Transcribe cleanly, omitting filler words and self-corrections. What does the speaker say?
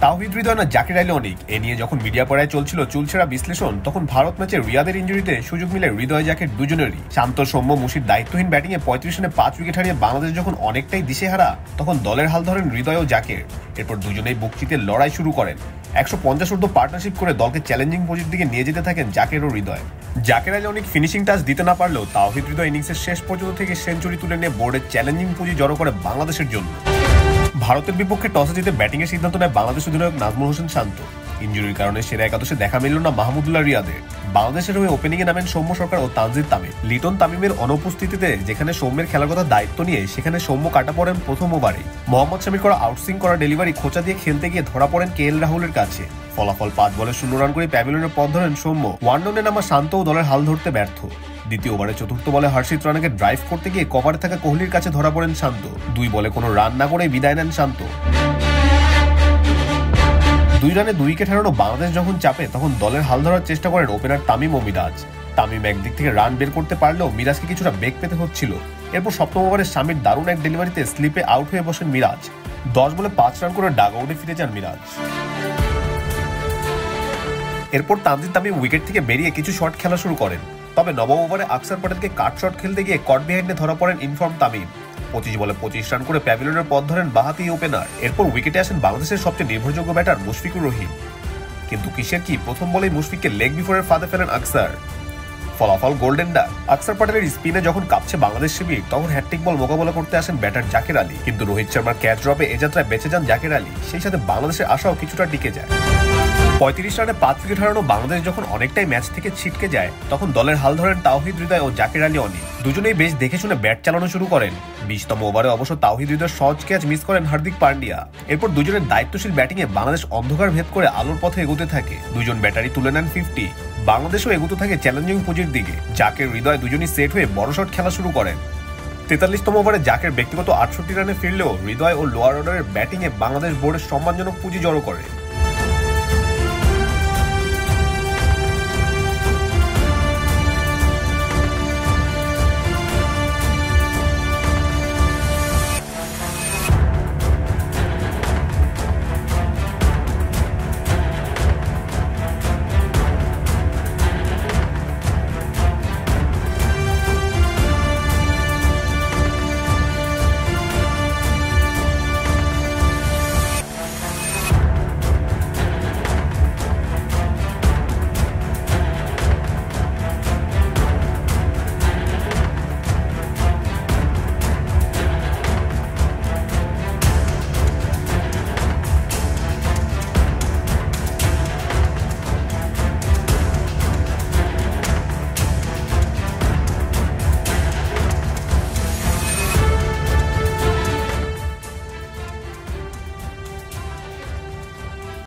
তাওহিদ হৃদয় না জাকির আলী অনিক, এ নিয়ে যখন মিডিয়া পড়ায় চলছিল চুলছেড়া বিশ্লেষণ, তখন ভারত ম্যাচে রিয়াদের ইনজুরিতে সুযোগ মিলে হৃদয় জাকির দুজনেরই। শান্ত সৌম্য মুশির দায়িত্বহীন ব্যাটিংয়ে 35 রানে 5 উইকেট হারিয়ে বাংলাদেশ যখন অনেকটাই দিশেহারা, তখন দলের হাল ধরেন হৃদয় ও জাকির। এরপর দুজনেই বুক চিতে লড়াই শুরু করেন। 150 ঊর্ধ্ব পার্টনারশিপ করে দলকে চ্যালেঞ্জিং পজিশন দিকে নিয়ে যেতে থাকেন জাকির ও হৃদয়। জাকির আলী অনিক ফিনিশিং টাচ দিতে না পারলেও তাওহিদ হৃদয় ইনিংসের শেষ পর্যন্ত থেকে সেঞ্চুরি তুলে নিয়ে বোর্ডের চ্যালেঞ্জিং পুঁজি জড়ো করে বাংলাদেশের জন্য। ভারতের বিপক্ষে টসে জিতে ব্যাটিং এর সিদ্ধান্ত নেয় বাংলাদেশ অধিনায়ক নাজমুল হোসেন শান্ত। ইনজুরির কারণে সেরা একাদশে দেখা মিলল না মাহমুদুল্লাহ রিয়াদের। বাংলাদেশের হয়ে ওপেনিং এ নামেন সৌম্য সরকার ও তানজিদ তামিম। লিটন তামিমের অনুপস্থিতিতে যেখানে সৌম্যের খেলার কথা দায়িত্ব নিয়ে সেখানে সৌম্য কাটা পড়েন প্রথম ওভারে। মোহাম্মদ শামির করা আউটসুইং করা ডেলিভারি খোঁচা দিয়ে খেলতে গিয়ে ধরা পড়েন কে এল রাহুলের কাছে। ফলাফল 5 বলে 0 রান করে প্যাভিলিয়নের পথ ধরেন সৌম্য। ওয়ানডাউনে নামা শান্ত ও দলের হাল ধরতে ব্যর্থ। দ্বিতীয় ওভারে চতুর্থ বলে হর্ষিত রানাকে ড্রাইভ করতে গিয়ে কভারে থাকা কোহলির কাছে ধরা পড়েন শান্ত। 2 বলে কোনো রান না করে বিদায় নেন শান্ত। 2 রানে 2 উইকেট হারানো বাংলাদেশ যখন চাপে, তখন দলের হাল ধরার চেষ্টা করেন ওপেনার তামিম ও মিরাজ। তামিম একদিক থেকে রান বের করতে পারলেও মিরাজকে কিছুটা বেগ পেতে হচ্ছিল। এরপর সপ্তম ওভারে শামির দারুণ এক ডেলিভারিতে স্লিপে আউট হয়ে বসেন মিরাজ। 10 বলে 5 রান করে ডাগ আউটে ফিরে যান মিরাজ। এরপর তানজিদ তামিম উইকেট থেকে বেরিয়ে কিছু শট খেলা শুরু করেন। তবে নবম ওভারে আকসার প্যাটেলকে কাট শট খেলতে গিয়ে কট বিহাইন্ডে ধরা পড়েন ইনফর্ম তামিম। 25 বলে 25 রান করে প্যাভিলিয়নের পথ ধরেন বাঁহাতি ওপেনার। এরপর উইকেটে আসেন বাংলাদেশের সবচেয়ে নির্ভরযোগ্য ব্যাটার মুশফিকুর রহিম। কিন্তু কিসের কি, প্রথম বলেই মুশফিককে লেগ বিফোরের ফাঁদে ফেলেন আকসার। ফলাফল গোল্ডেন ডাক। আকসার প্যাটেলের স্পিনে যখন কাঁপছে বাংলাদেশ শিবির, তখন হ্যাটট্রিক বল মোকাবেলা করতে আসেন ব্যাটার জাকির আলী। কিন্তু রোহিত শর্মার ক্যাচ ড্রপে এ যাত্রায় বেঁচে যান জাকির আলী। সেই সাথে বাংলাদেশের আশাও কিছুটা টিকে যায়। 35 রানে 5 উইকেট হারানো বাংলাদেশ যখন অনেকটাই ম্যাচ থেকে ছিটকে যায়, তখন দলের হাল ধরেন তাওহিদ হৃদয় ও জাকির আলী অনিক। দুজনেই বেশ দেখে শুনে ব্যাট চালানো শুরু করেন। 20তম ওভারে অবশ্য তাওহিদ হৃদয়ের সহজ ক্যাচ মিস করেন হার্দিক পান্ডিয়া। এরপর দুজনের দায়িত্বশীল ব্যাটিংয়ে বাংলাদেশ অন্ধকার ভেদ করে আলোর পথে এগোতে থাকে। দুজন ব্যাটারি তুলে নেন 50। বাংলাদেশও এগোতে থাকে চ্যালেঞ্জিং পুঁজির দিকে। জাকির হৃদয় দুজনই সেট হয়ে বড় শট খেলা শুরু করেন। 43তম ওভারে জাকির ব্যক্তিগত 68 রানে ফিরলেও হৃদয় ও লোয়ার অর্ডারের ব্যাটিংয়ে বাংলাদেশ বোর্ডের সম্মানজনক পুঁজি জড়ো করে।